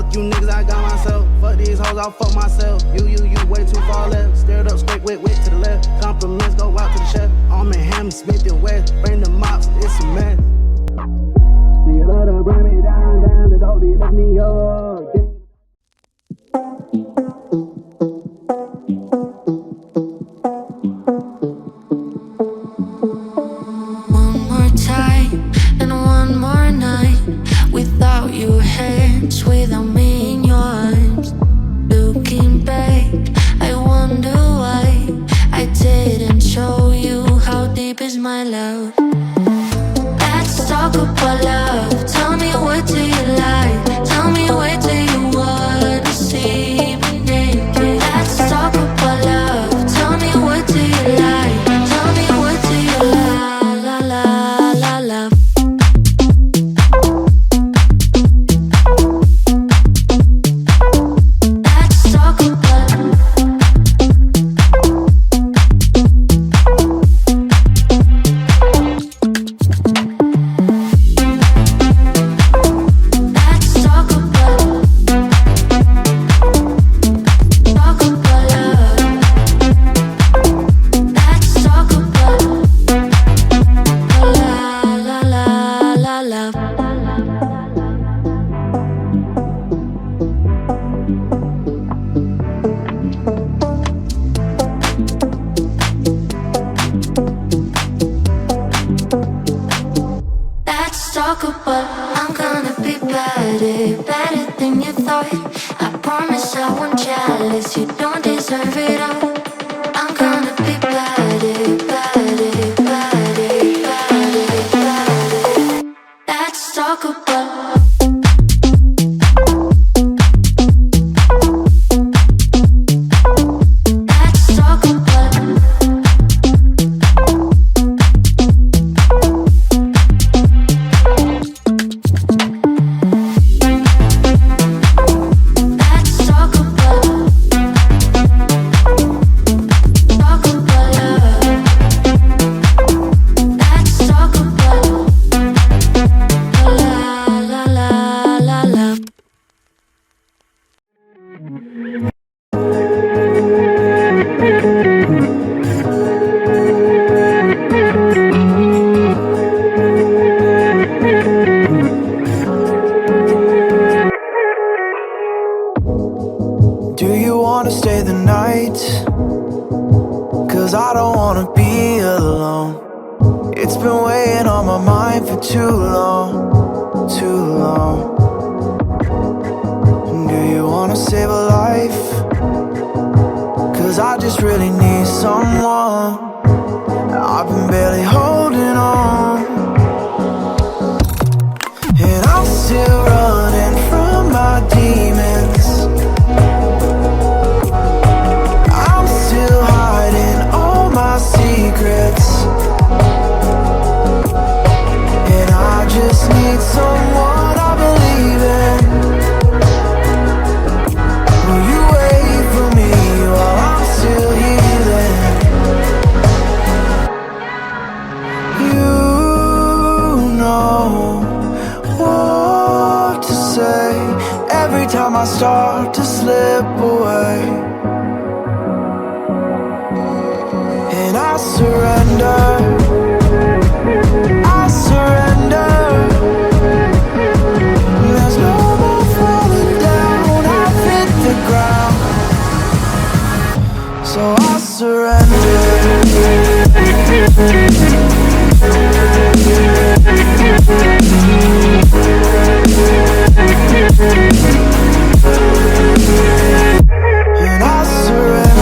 Fuck you niggas, I got myself. Fuck these hoes, I'll fuck myself. You way too far left. Stirred up, straight wit to the left. Compliments go out to the chef. I'm in Ham, Smith and West. Bring the mops, it's a mess. You love to bring me down, the dog, they lift me up. One more time and one more night without your hands, without me in your arms. Looking back, I wonder why I didn't show you how deep is my love. Let's talk about love. Tell me, what do you like? Tell me, where do you wanna see me naked? Let's talk about love. Tell me, what do you like? Tell me, what do you love? Let's talk about I'm gonna be better than you thought. I promise I won't jealous, you don't deserve it all. I'm gonna be better. Let's talk about stay the night, 'cause I don't wanna be alone. It's been weighing on my mind for too long. Do you wanna save a life? 'Cause I just really need someone. I've been barely holding on, and I'm still running from my demons. Secrets, and I just need someone I believe in. Will you wait for me while I'm still healing? You know what to say every time I start to slip away. I surrender, there's no more falling down, I've hit the ground, so I surrender. And I surrender.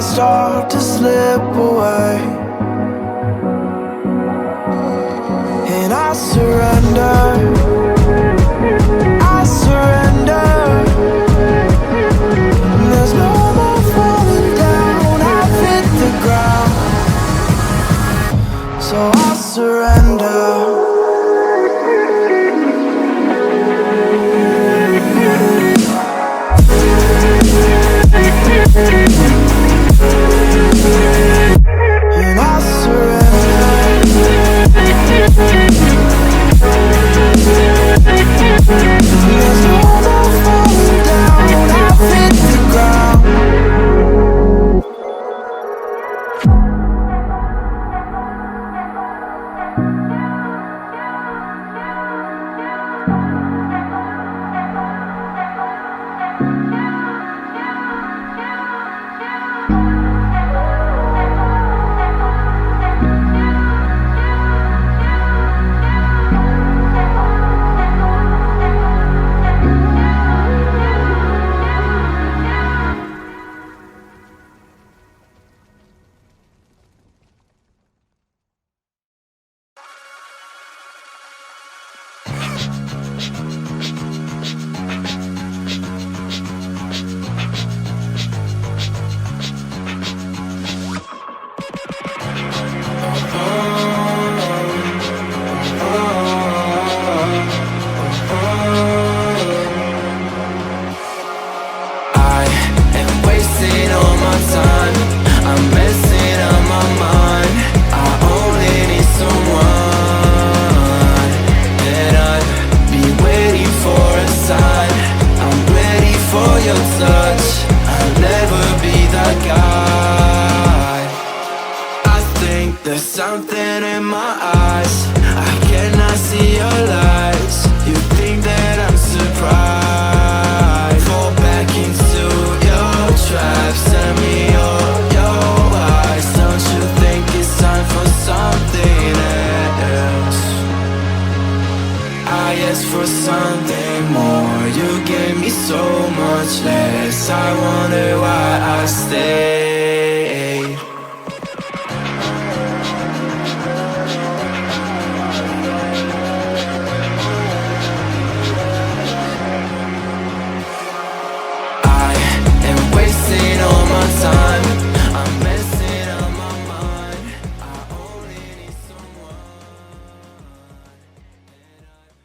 I start to slip away, and I surrender, I surrender. There's no more falling down, I've hit the ground, so I surrender. And I surrender. There's no more falling down, I've hit the ground. There's something in my eyes, I cannot see your lies. You think that I'm surprised? Fall back into your trap, send me your eyes. Don't you think it's time for something else? I asked for something more, you gave me so much less. I wonder why I stay.